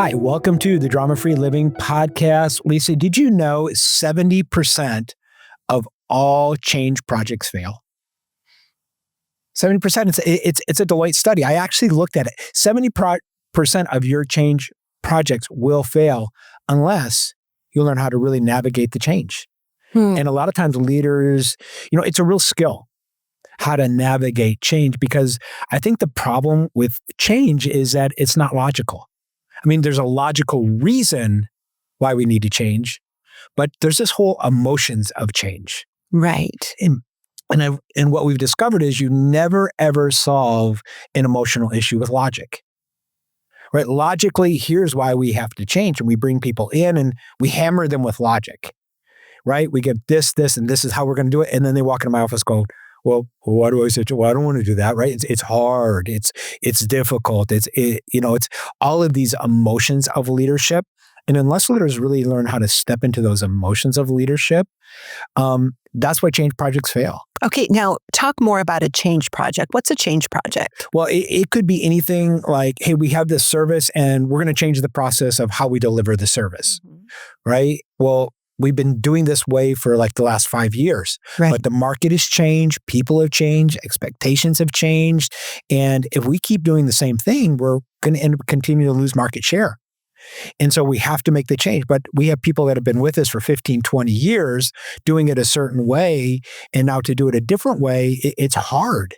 Hi, welcome to the Drama Free Living Podcast. Lisa, did you know 70% of all change projects fail? 70%. It's a Deloitte study. I actually looked at it. 70% of your change projects will fail unless you learn how to really navigate the change. And a lot of times leaders, it's a real skill how to navigate change, because I think the problem with change is that it's not logical. I mean, there's a logical reason why we need to change, but there's this whole emotions of change. Right. And what we've discovered is you never, ever solve an emotional issue with logic. Right? Logically, here's why we have to change. And we bring people in and we hammer them with logic. Right? We give this, and this is how we're going to do it. And then they walk into my office going, well, why do I say, well, I don't want to do that, right? It's hard. It's difficult. It's all of these emotions of leadership. And unless leaders really learn how to step into those emotions of leadership, that's why change projects fail. Okay, now talk more about a change project. What's a change project? Well, it could be anything like, hey, we have this service and we're going to change the process of how we deliver the service, right? Well, we've been doing this way for like the last 5 years, right. But the market has changed, people have changed, expectations have changed. And if we keep doing the same thing, we're going to end up continuing to lose market share. And so we have to make the change. But we have people that have been with us for 15, 20 years doing it a certain way. And now to do it a different way, it's hard.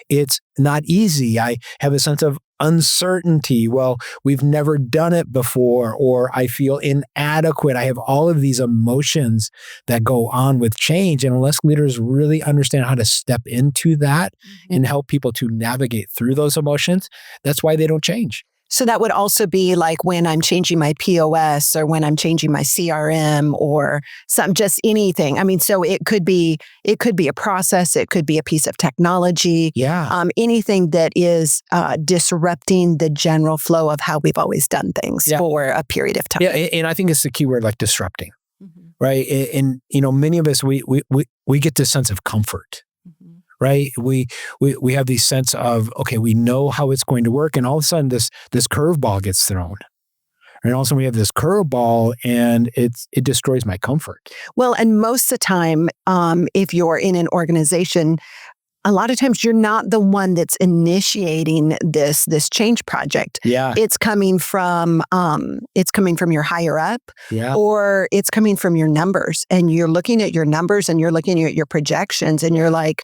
It's not easy. I have a sense of uncertainty. Well, we've never done it before, or I feel inadequate. I have all of these emotions that go on with change. And unless leaders really understand how to step into that and help people to navigate through those emotions, that's why they don't change. So that would also be like when I'm changing my POS or when I'm changing my CRM or just anything. I mean, so it could be a process. It could be a piece of technology. Yeah. Anything that is disrupting the general flow of how we've always done things for a period of time. Yeah. And I think it's the key word, like disrupting, right? And, many of us, we get this sense of comfort. Right? We have this sense of, okay, we know how it's going to work. And all of a sudden this curveball gets thrown. And also we have this curveball and it destroys my comfort. Well, and most of the time, if you're in an organization, a lot of times you're not the one that's initiating this change project. Yeah. It's coming from your higher up, or it's coming from your numbers. And you're looking at your numbers and you're looking at your projections and you're like,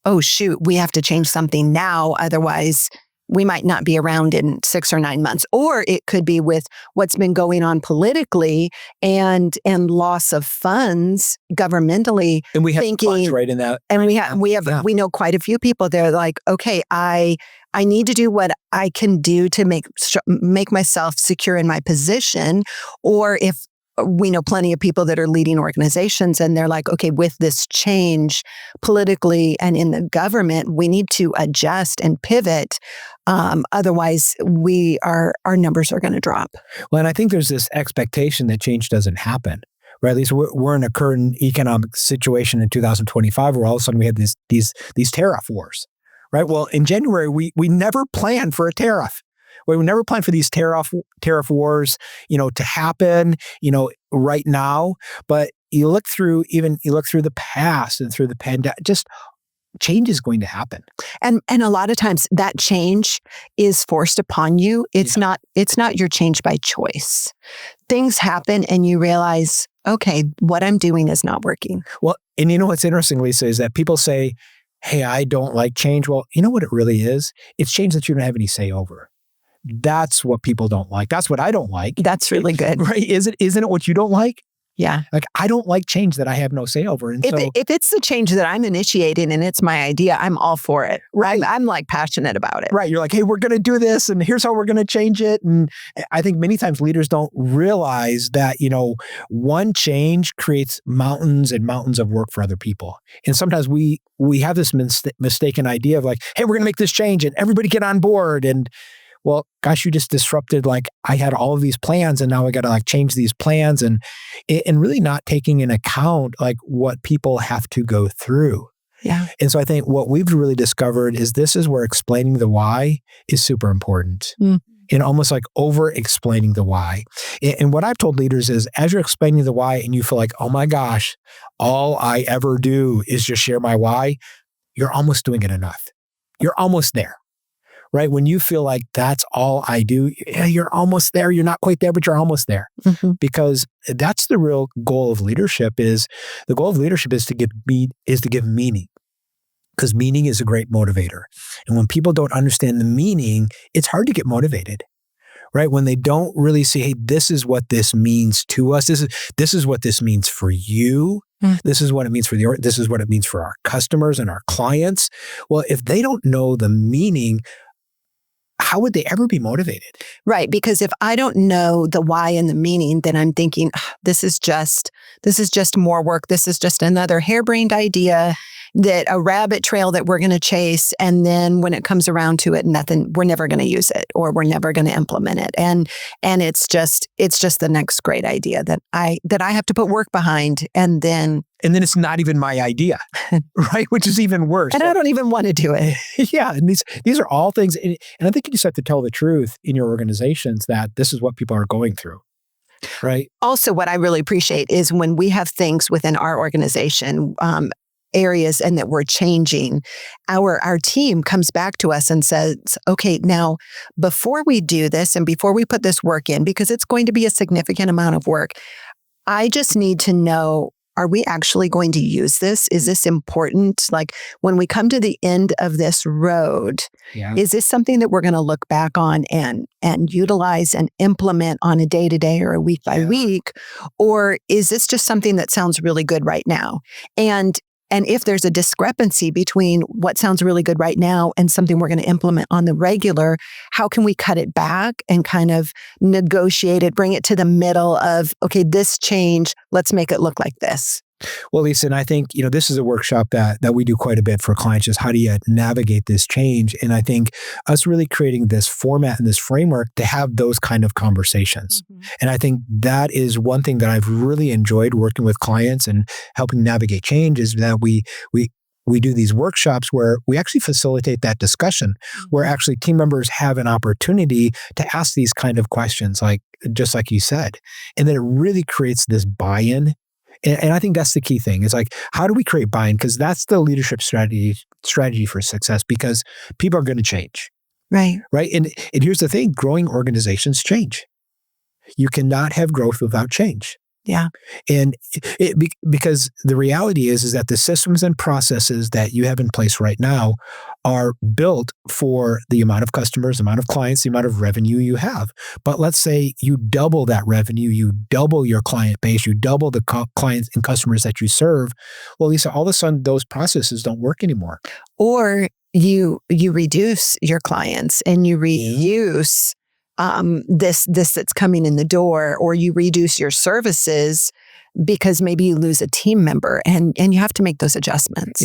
oh, shoot, we have to change something now. Otherwise, we might not be around in 6 or 9 months. Or it could be with what's been going on politically and loss of funds governmentally. And we have funds right in that. And we know quite a few people. They're like, okay, I need to do what I can do to make myself secure in my position. Or if we know plenty of people that are leading organizations and they're like, okay, with this change politically and in the government, we need to adjust and pivot. Otherwise, our numbers are going to drop. Well, and I think there's this expectation that change doesn't happen, right? At least we're in a current economic situation in 2025 where all of a sudden we had these tariff wars, right? Well, in January, we never planned for a tariff. We never planned for these tariff wars, to happen, right now. But you look through the past and through the pandemic, just change is going to happen. And a lot of times that change is forced upon you. It's not your change by choice. Things happen and you realize, okay, what I'm doing is not working. Well, and what's interesting, Lisa, is that people say, hey, I don't like change. Well, you know what it really is? It's change that you don't have any say over. That's what people don't like. That's what I don't like. That's really good. Right? Isn't it what you don't like? Yeah. Like, I don't like change that I have no say over. And if it's the change that I'm initiating and it's my idea, I'm all for it. Right. I'm like passionate about it. Right. You're like, hey, we're going to do this and here's how we're going to change it. And I think many times leaders don't realize that, one change creates mountains and mountains of work for other people. And sometimes we have this mistaken idea of like, hey, we're going to make this change and everybody get on board. And well, gosh, you just disrupted, like I had all of these plans and now I got to like change these plans and really not taking into account like what people have to go through. Yeah. And so I think what we've really discovered is this is where explaining the why is super important. and almost like over explaining the why. And what I've told leaders is as you're explaining the why and you feel like, oh my gosh, all I ever do is just share my why, you're almost doing it enough. You're almost there, right? When you feel like that's all I do, yeah, you're almost there. You're not quite there, but you're almost there. Because that's the real goal of leadership is to give meaning. Because meaning is a great motivator. And when people don't understand the meaning, it's hard to get motivated, right? When they don't really see, hey, this is what this means to us. This is what this means for you. This is what it means this is what it means for our customers and our clients. Well, if they don't know the meaning, how would they ever be motivated? Right. Because if I don't know the why and the meaning, then I'm thinking, this is just more work. This is just another harebrained idea, that a rabbit trail that we're going to chase. And then when it comes around to it, we're never going to use it, or we're never going to implement it. And it's just the next great idea that I have to put work behind. And then it's not even my idea, right? Which is even worse. And I don't even want to do it. Yeah. And these are all things. And I think you just have to tell the truth in your organizations that this is what people are going through. Right. Also, what I really appreciate is when we have things within our organization, areas, and that we're changing, our team comes back to us and says, okay, now before we do this and before we put this work in, because it's going to be a significant amount of work, I just need to know, are we actually going to use this? Is this important? Like when we come to the end of this road, is this something that we're going to look back on and utilize and implement on a day-to-day or a week by week? Or is this just something that sounds really good right now? And if there's a discrepancy between what sounds really good right now and something we're going to implement on the regular, how can we cut it back and kind of negotiate it, bring it to the middle of, okay, this change, let's make it look like this? Well, Lisa, and I think, this is a workshop that we do quite a bit for clients, is how do you navigate this change? And I think us really creating this format and this framework to have those kind of conversations. And I think that is one thing that I've really enjoyed working with clients and helping navigate change, is that we do these workshops where we actually facilitate that discussion, where actually team members have an opportunity to ask these kind of questions, just like you said. And then it really creates this buy-in. And I think that's the key thing. It's like, how do we create buy-in? Because that's the leadership strategy for success, because people are going to change. Right. Right. And here's the thing, growing organizations change. You cannot have growth without change. Yeah. And because the reality is that the systems and processes that you have in place right now are built for the amount of customers, the amount of clients, the amount of revenue you have. But let's say you double that revenue, you double your client base, you double the clients and customers that you serve. Well, Lisa, all of a sudden those processes don't work anymore. Or you reduce your clients and you reduce this that's coming in the door, or you reduce your services because maybe you lose a team member, and you have to make those adjustments.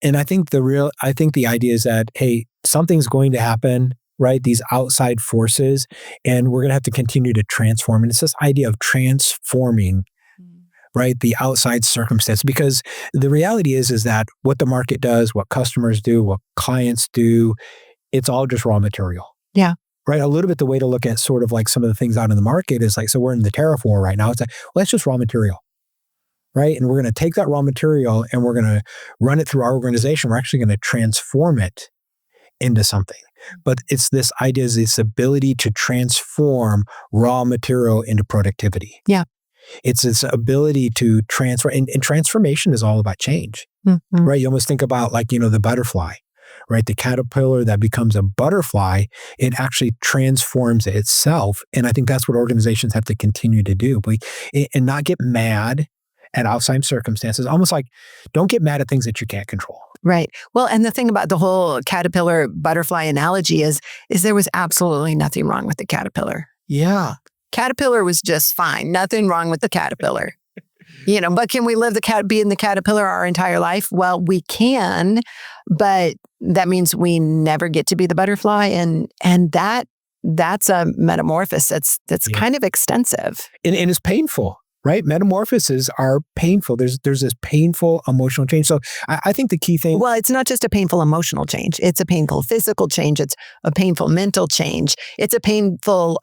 And I think the idea is that, hey, something's going to happen, right? These outside forces, and we're going to have to continue to transform. And it's this idea of transforming, right? The outside circumstance, because the reality is that what the market does, what customers do, what clients do, it's all just raw material. Yeah. Right. A little bit the way to look at sort of like some of the things out in the market is like, so we're in the tariff war right now. It's like, well, that's just raw material. Right. And we're going to take that raw material and we're going to run it through our organization. We're actually going to transform it into something. But it's this idea, is this ability to transform raw material into productivity. Yeah. It's this ability to transfer. And transformation is all about change. Right. You almost think about like, the butterfly. Right? The caterpillar that becomes a butterfly, it actually transforms itself. And I think that's what organizations have to continue to do. And not get mad at outside circumstances. Almost like, don't get mad at things that you can't control. Right. Well, and the thing about the whole caterpillar butterfly analogy is there was absolutely nothing wrong with the caterpillar. Yeah. Caterpillar was just fine. Nothing wrong with the caterpillar. But can we be in the caterpillar our entire life? Well, we can, but that means we never get to be the butterfly. And that's a metamorphosis that's kind of extensive. And it's painful, right? Metamorphoses are painful. There's this painful emotional change. So I think the key thing. Well, it's not just a painful emotional change. It's a painful physical change. It's a painful mental change. It's a painful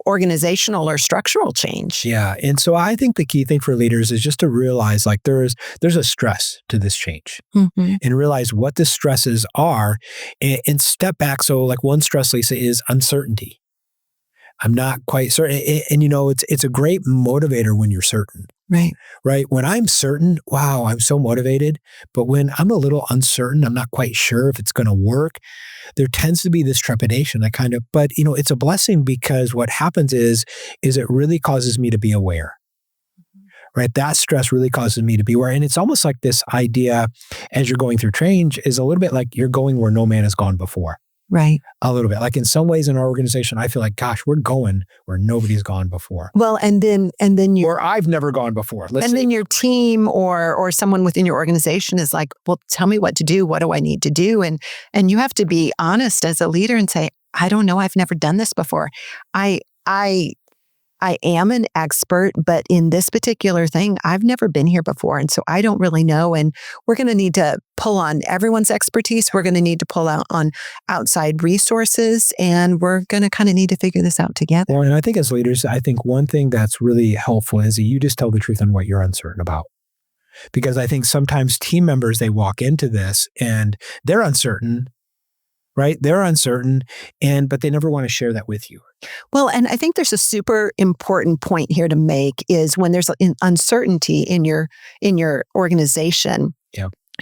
organizational or structural change. Yeah. And so I think the key thing for leaders is just to realize like there's a stress to this change and realize what the stresses are and step back. So like one stress, Lisa, is uncertainty. I'm not quite certain. And it's a great motivator when you're certain. Right. When I'm certain, wow, I'm so motivated. But when I'm a little uncertain, I'm not quite sure if it's going to work. There tends to be this trepidation. But it's a blessing because what happens is it really causes me to be aware. Right. That stress really causes me to be aware. And it's almost like this idea as you're going through change is a little bit like you're going where no man has gone before. Right. A little bit. Like in some ways in our organization, I feel like, gosh, we're going where nobody's gone before. Well, and then or I've never gone before. Then your team or someone within your organization is like, well, tell me what to do. What do I need to do? And you have to be honest as a leader and say, I don't know. I've never done this before. I am an expert, but in this particular thing, I've never been here before. And so I don't really know. And we're going to need to pull on everyone's expertise. We're going to need to pull out on outside resources, and we're going to kind of need to figure this out together. Well, and I think as leaders, I think one thing that's really helpful is that you just tell the truth on what you're uncertain about. Because I think sometimes team members, they walk into this and they're uncertain. Right? They're uncertain, but they never want to share that with you. Well, and I think there's a super important point here to make is when there's uncertainty in your organization,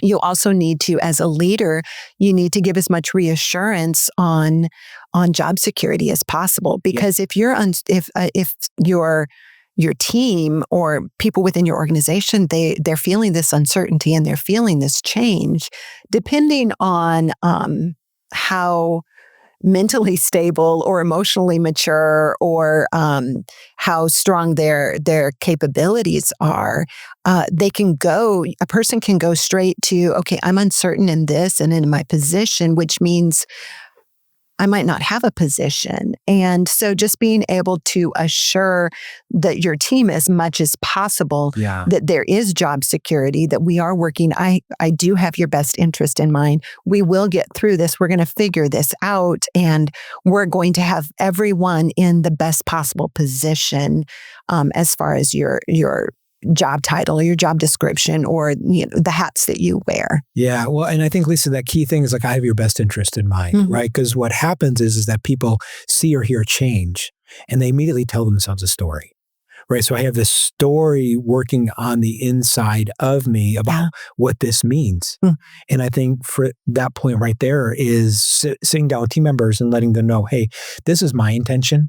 you also need to, as a leader, you need to give as much reassurance on job security as possible. Because if your team or people within your organization, they're feeling this uncertainty and they're feeling this change, depending on how mentally stable or emotionally mature or how strong their capabilities are, a person can go straight to, okay, I'm uncertain in this and in my position, which means I might not have a position. And so just being able to assure that your team as much as possible, that there is job security, that we are working. I do have your best interest in mind. We will get through this. We're going to figure this out. And we're going to have everyone in the best possible position as far as your job title or your job description or the hats that you wear. Yeah. Well, and I think, Lisa, that key thing is like, I have your best interest in mind, right? Because what happens is that people see or hear change and they immediately tell themselves a story, right? So I have this story working on the inside of me about what this means. And I think for that point right there is sitting down with team members and letting them know, hey, this is my intention.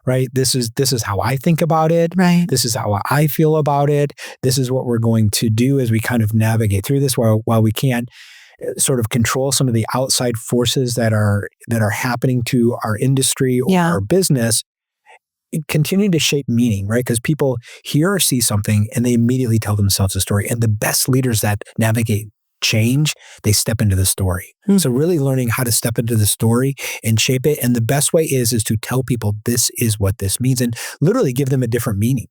Right. This is how I think about it. Right. This is how I feel about it. This is what we're going to do as we kind of navigate through this while we can't sort of control some of the outside forces that are happening to our industry or our business. Continue to shape meaning, right? Because people hear or see something and they immediately tell themselves a story. And the best leaders that navigate change, they step into the story. So really learning how to step into the story and shape it. And the best way is to tell people this is what this means and literally give them a different meaning,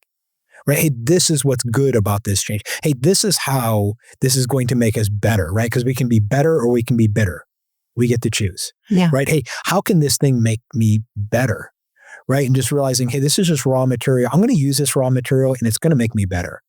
right? Hey, this is what's good about this change. Hey, this is how this is going to make us better, right? Because we can be better or we can be bitter. We get to choose, right? Hey, how can this thing make me better, right? And just realizing, hey, this is just raw material. I'm going to use this raw material and it's going to make me better.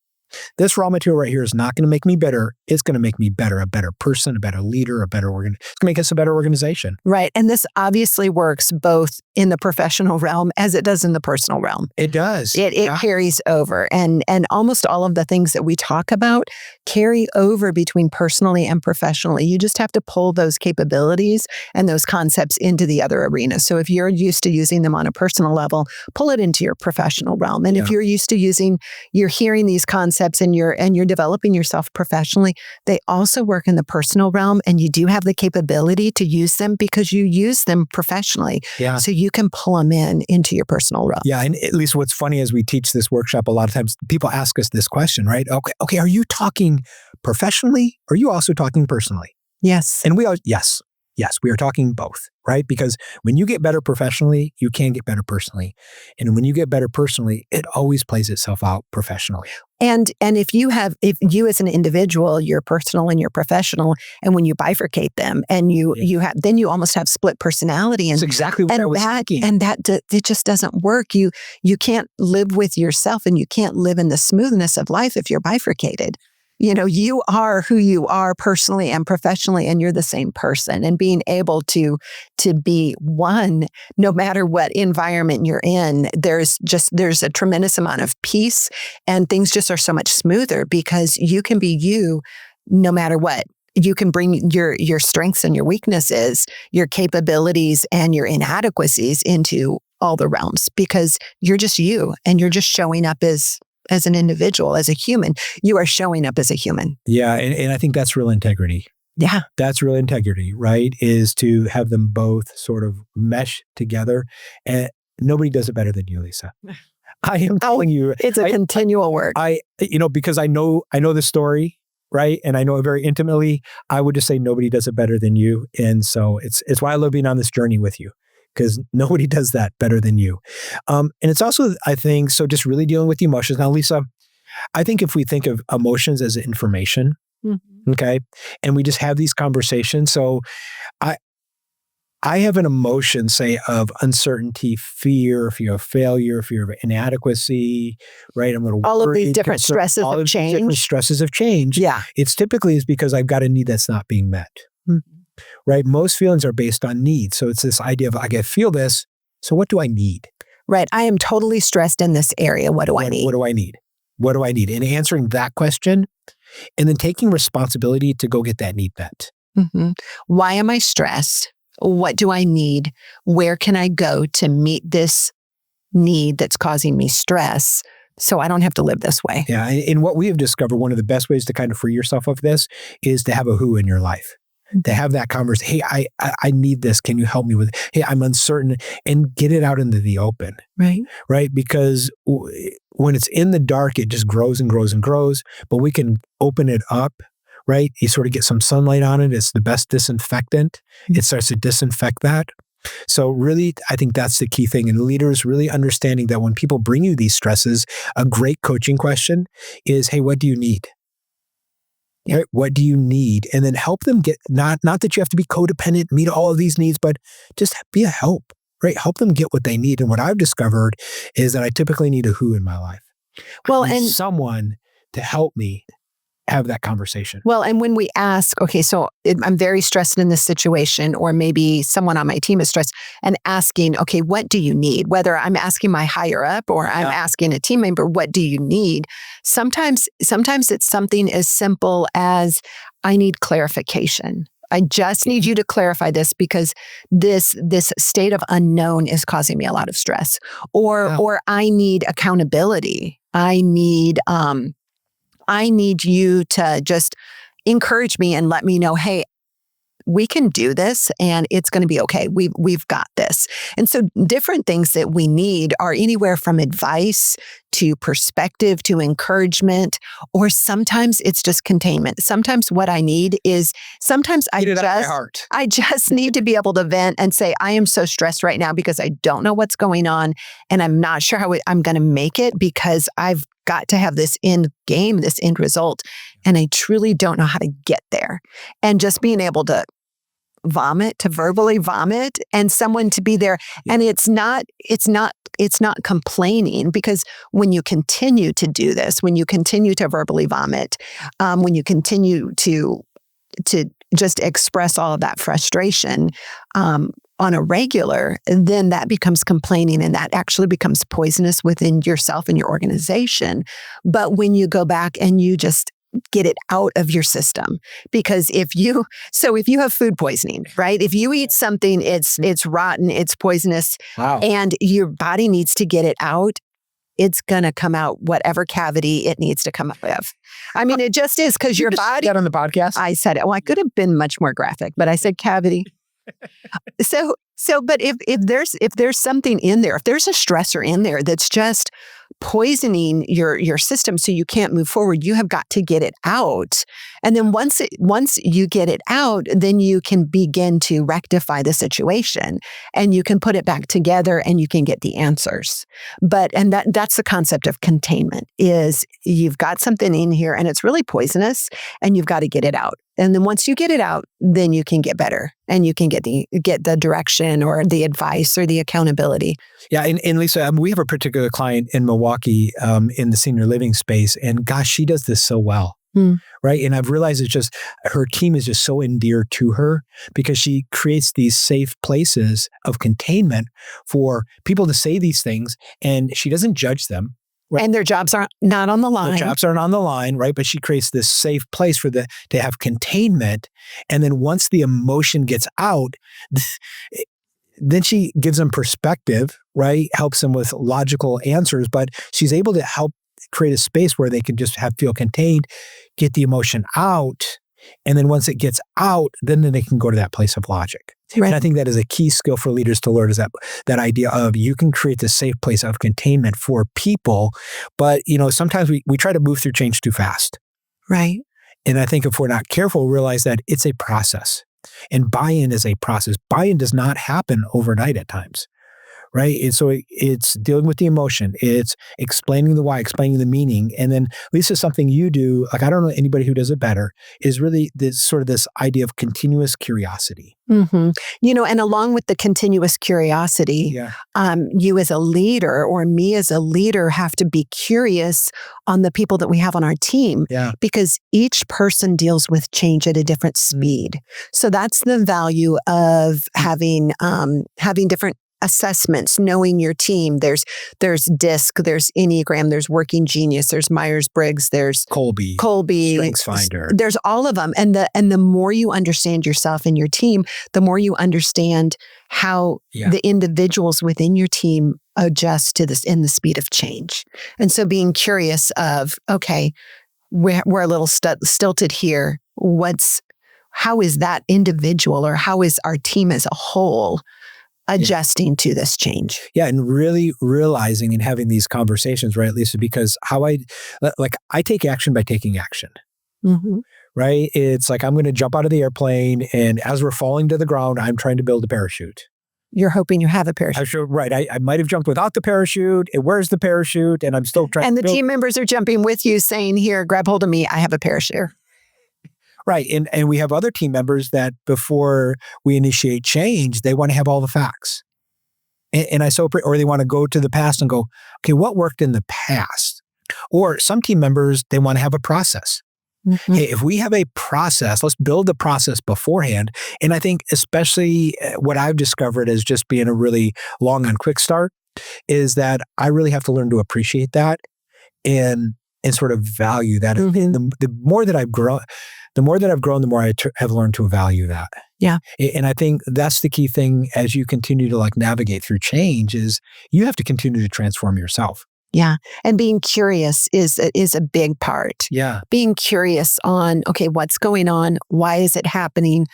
This raw material right here is not going to make me better. It's going to make me better, a better person, a better leader, it's going to make us a better organization. Right. And this obviously works both in the professional realm as it does in the personal realm. It does. It carries over. And almost all of the things that we talk about carry over between personally and professionally. You just have to pull those capabilities and those concepts into the other arena. So if you're used to using them on a personal level, pull it into your professional realm. And if you're used to you're hearing these concepts and you're developing yourself professionally, they also work in the personal realm, and you do have the capability to use them because you use them professionally. So you can pull them into your personal realm. Yeah, and at least what's funny as we teach this workshop, a lot of times people ask us this question, right? Okay, are you talking professionally or are you also talking personally? Yes. And we all, yes. Yes, we are talking both, right? Because when you get better professionally, you can get better personally. And when you get better personally, it always plays itself out professionally. And if you as an individual, you're personal and you're professional, and when you bifurcate them and you have, then you almost have split personality. And that's exactly what I was thinking. And it just doesn't work. You can't live with yourself, and you can't live in the smoothness of life if you're bifurcated. You are who you are personally and professionally, and you're the same person. And being able to be one, no matter what environment you're in, there's a tremendous amount of peace, and things just are so much smoother because you can be you no matter what. You can bring your strengths and your weaknesses, your capabilities and your inadequacies into all the realms because you're just you, and you're just showing up as an individual, as a human. You are showing up as a human. Yeah. And I think that's real integrity. Yeah. That's real integrity, right? Is to have them both sort of mesh together. And nobody does it better than you, Lisa. I am telling you. It's a continual work. Because I know the story, right? And I know it very intimately. I would just say nobody does it better than you. And so it's why I love being on this journey with you. Because nobody does that better than you. And it's also, I think, so just really dealing with the emotions. Now, Lisa, I think if we think of emotions as information, okay, and we just have these conversations. So I have an emotion, say, of uncertainty, fear of failure, fear of inadequacy, right? I'm going to all of these different stresses of change. Different stresses of change. Yeah. It's typically is because I've got a need that's not being met. Right? Most feelings are based on needs. So it's this idea of, I feel this, so what do I need? Right. I am totally stressed in this area. What do I need? What do I need? What do I need? And answering that question, and then taking responsibility to go get that need met. Why am I stressed? What do I need? Where can I go to meet this need that's causing me stress so I don't have to live this way? Yeah. And what we have discovered, one of the best ways to kind of free yourself of this is to have a who in your life. To have that conversation. Hey, I need this. Can you help me with it? Hey, I'm uncertain, and get it out into the open. Right. Right. Because when it's in the dark, it just grows and grows and grows, but we can open it up. Right. You sort of get some sunlight on it. It's the best disinfectant. It starts to disinfect that. So really, I think that's the key thing. And leaders really understanding that when people bring you these stresses, a great coaching question is, hey, what do you need? Right? What do you need? And then help them get, not that you have to be codependent, meet all of these needs, but just be a help, right? Help them get what they need. And what I've discovered is that I typically need a who in my life. Well, I need and someone to help me have that conversation. Well, and when we ask, okay, so I'm very stressed in this situation, or maybe someone on my team is stressed, and asking, okay, what do you need? Whether I'm asking my higher up or I'm asking a team member, what do you need? Sometimes it's something as simple as, I need clarification. I just need you to clarify this because this state of unknown is causing me a lot of stress. Or I need accountability. I need you to just encourage me and let me know, hey, we can do this and it's going to be okay. We've got this. And so different things that we need are anywhere from advice to perspective to encouragement, or sometimes it's just containment. Sometimes what I need is I just need to be able to vent and say, I am so stressed right now because I don't know what's going on and I'm not sure how I'm going to make it because I've got to have this end game, this end result. And I truly don't know how to get there. And just being able to verbally vomit, and someone to be there. And it's not complaining, because when you continue to do this, when you continue to verbally vomit, when you continue to just express all of that frustration, on a regular, then that becomes complaining, and that actually becomes poisonous within yourself and your organization. But when you go back and you just get it out of your system, because if you have food poisoning, right? If you eat something, it's rotten, it's poisonous, and your body needs to get it out, it's going to come out whatever cavity it needs to come out of. I mean, it just is, because your body... That on the podcast? I said it. Well, I could have been much more graphic, but I said cavity. But if there's something in there, if there's a stressor in there that's just poisoning your system so you can't move forward. You have got to get it out. And then once you get it out, then you can begin to rectify the situation and you can put it back together and you can get the answers. And that's the concept of containment is you've got something in here and it's really poisonous and you've got to get it out. And then once you get it out, then you can get better and you can get the direction or the advice or the accountability. Yeah. And Lisa, we have a particular client in Milwaukee in the senior living space. And gosh, she does this so well. Right. And I've realized it's just her team is just so endeared to her because she creates these safe places of containment for people to say these things and she doesn't judge them. Right. And their jobs are not on the line. Their jobs aren't on the line, right? But she creates this safe place to have containment. And then once the emotion gets out, then she gives them perspective, right? Helps them with logical answers, but she's able to help create a space where they can just feel contained, get the emotion out. And then once it gets out, then they can go to that place of logic. Right. And I think that is a key skill for leaders to learn is that idea of you can create this safe place of containment for people. But, sometimes we try to move through change too fast. Right. And I think if we're not careful, we'll realize that it's a process and buy-in is a process. Buy-in does not happen overnight at times. Right. And so it's dealing with the emotion. It's explaining the why, explaining the meaning. And then, Lisa, something you do, like I don't know anybody who does it better, is really this idea of continuous curiosity. Mm-hmm. And along with the continuous curiosity, you as a leader or me as a leader have to be curious on the people that we have on our team because each person deals with change at a different speed. So that's the value of having different assessments, knowing your team. There's DISC, there's Enneagram, there's Working Genius, there's Myers-Briggs, there's Colby, StrengthsFinder. There's all of them. And the more you understand yourself and your team, the more you understand how the individuals within your team adjust to this in the speed of change. And so being curious of, okay, we're a little stilted here. How is that individual or how is our team as a whole adjusting to this change? Yeah. And really realizing and having these conversations, right, Lisa, because I take action by taking action, right? It's like, I'm going to jump out of the airplane and as we're falling to the ground, I'm trying to build a parachute. You're hoping you have a parachute. Right. I might have jumped without the parachute. Where's the parachute? And I'm still trying. And the team members are jumping with you saying, here, grab hold of me. I have a parachute. Right. And we have other team members that before we initiate change, they want to have all the facts. And or they want to go to the past and go, okay, what worked in the past? Or some team members, they want to have a process. Hey, if we have a process, let's build the process beforehand. And I think especially what I've discovered as just being a really long and quick start is that I really have to learn to appreciate that and sort of value that. And the more that I've grown, the more I have learned to value that. Yeah. And I think that's the key thing as you continue to navigate through change is you have to continue to transform yourself. Yeah. And being curious is a big part. Yeah. Being curious on, okay, what's going on? Why is it happening?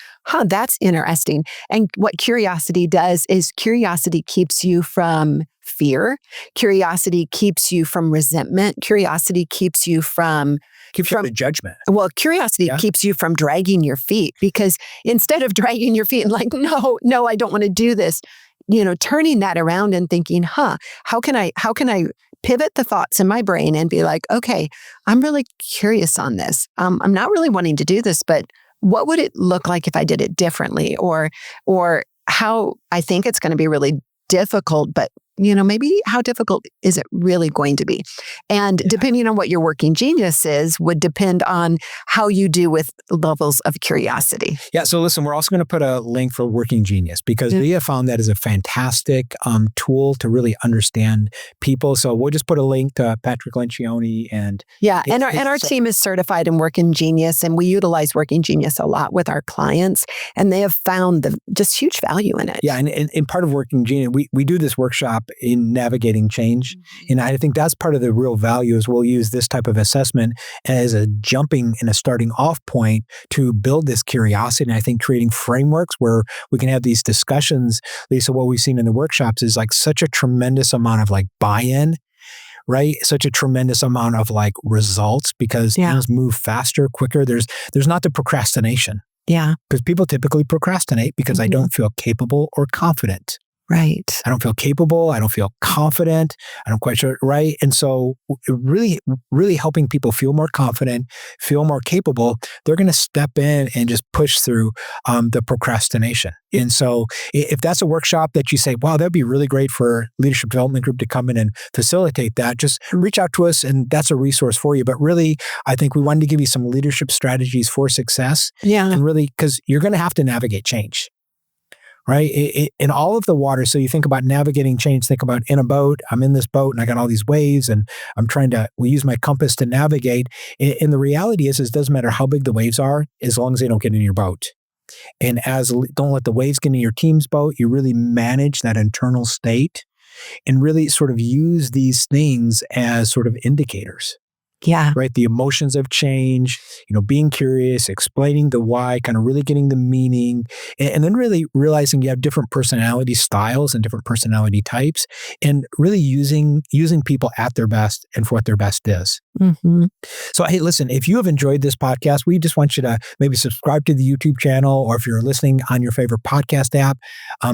That's interesting. And what curiosity does is curiosity keeps you from fear. Curiosity keeps you from resentment. Curiosity keeps you from the judgment. Well, curiosity keeps you from dragging your feet because instead of dragging your feet and no, I don't want to do this, turning that around and thinking, how can I pivot the thoughts in my brain and be like, okay, I'm really curious on this. I'm not really wanting to do this, but what would it look like if I did it differently? Or how I think it's going to be really difficult, but maybe how difficult is it really going to be? And depending on what your working genius is, would depend on how you do with levels of curiosity. Yeah. So listen, we're also going to put a link for Working Genius because we have found that is a fantastic tool to really understand people. So we'll just put a link to Patrick Lencioni and our team is certified in Working Genius, and we utilize Working Genius a lot with our clients, and they have found just huge value in it. Yeah, and part of Working Genius, we do this workshop in navigating change. And I think that's part of the real value is we'll use this type of assessment as a jumping and a starting off point to build this curiosity. And I think creating frameworks where we can have these discussions, Lisa, what we've seen in the workshops is such a tremendous amount of buy-in, right? Such a tremendous amount of like results because things move faster, quicker. There's not the procrastination. Yeah. Because people typically procrastinate because I don't feel capable or confident. Right. I don't feel capable. I don't feel confident. I don't quite sure. Right. And so really, really helping people feel more confident, feel more capable, they're going to step in and just push through the procrastination. And so if that's a workshop that you say, wow, that'd be really great for leadership development group to come in and facilitate that, just reach out to us and that's a resource for you. But really, I think we wanted to give you some leadership strategies for success. Yeah. And really, because you're going to have to navigate change. Right? In all of the water. So you think about navigating change, think about in a boat, I'm in this boat and I got all these waves and we use my compass to navigate. And the reality is it doesn't matter how big the waves are, as long as they don't get in your boat. And don't let the waves get in your team's boat. You really manage that internal state and really sort of use these things as sort of indicators. Yeah. Right. The emotions of change, being curious, explaining the why, kind of really getting the meaning, and then really realizing you have different personality styles and different personality types, and really using people at their best and for what their best is. Mm-hmm. So, hey, listen, if you have enjoyed this podcast, we just want you to maybe subscribe to the YouTube channel, or if you're listening on your favorite podcast app,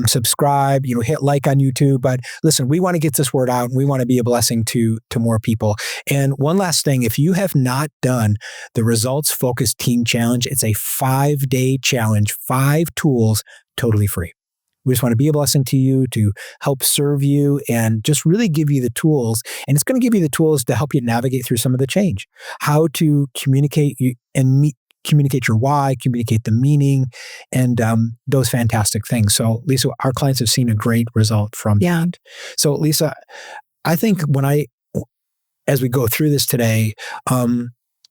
subscribe, hit like on YouTube. But listen, we want to get this word out and we want to be a blessing to more people. And one last thing, if you have not done the Results Focused Team Challenge, it's a 5-day challenge, 5 tools, totally free. We just want to be a blessing to you, to help serve you, and just really give you the tools. And it's going to give you the tools to help you navigate through some of the change, how to communicate communicate your why, communicate the meaning, and those fantastic things. So, Lisa, our clients have seen a great result from that. So, Lisa, I think as we go through this today,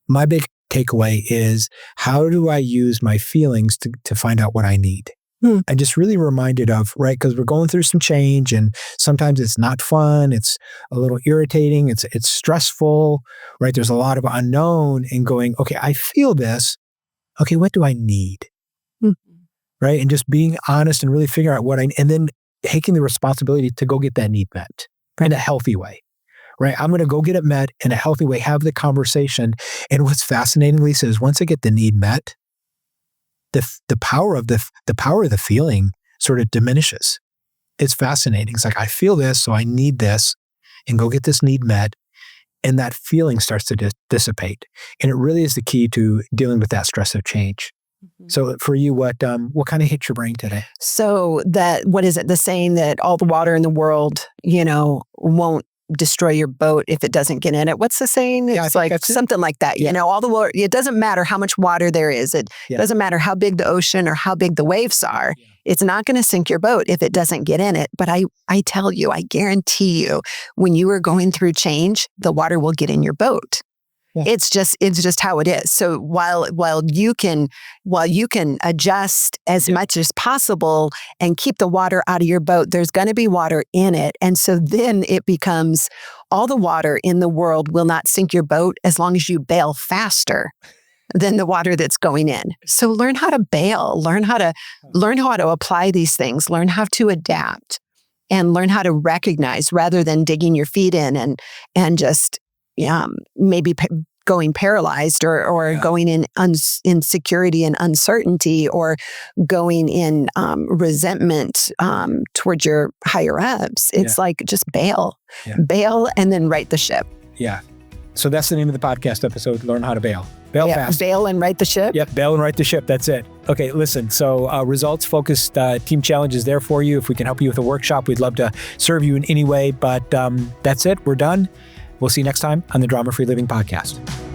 my big takeaway is, how do I use my feelings to find out what I need? I'm just really reminded of, right, because we're going through some change and sometimes it's not fun. It's a little irritating. It's stressful, right? There's a lot of unknown, and going, okay, I feel this. Okay, what do I need? Right? And just being honest and really figure out and then taking the responsibility to go get that need met in a healthy way. Right? I'm going to go get it met in a healthy way, have the conversation. And what's fascinating, Lisa, is once I get the need met, the power of the feeling sort of diminishes. It's fascinating. It's like, I feel this, so I need this, and go get this need met. And that feeling starts to dissipate. And it really is the key to dealing with that stress of change. So for you, what kind of hit your brain today? So what is it? The saying that all the water in the world, won't destroy your boat if it doesn't get in it. What's the saying? It's like something like that. Yeah. All the water, it doesn't matter how much water there is. It doesn't matter how big the ocean or how big the waves are. Yeah. It's not going to sink your boat if it doesn't get in it. But I tell you, I guarantee you, when you are going through change, the water will get in your boat. Yeah. It's just how it is. So while you can adjust as much as possible and keep the water out of your boat, there's going to be water in it. And so then it becomes, all the water in the world will not sink your boat as long as you bail faster than the water that's going in. So learn how to bail, learn how to apply these things, learn how to adapt, and learn how to recognize, rather than digging your feet in and just maybe going paralyzed or going in insecurity and uncertainty, or going in resentment towards your higher ups. It's like, just bail and then right the ship. Yeah. So that's the name of the podcast episode, Learn How to Bail. Bail fast. Bail and right the ship. Yep, bail and right the ship. That's it. Okay, listen. So results-focused team challenge is there for you. If we can help you with a workshop, we'd love to serve you in any way. But that's it. We're done. We'll see you next time on the Drama Free Living Podcast.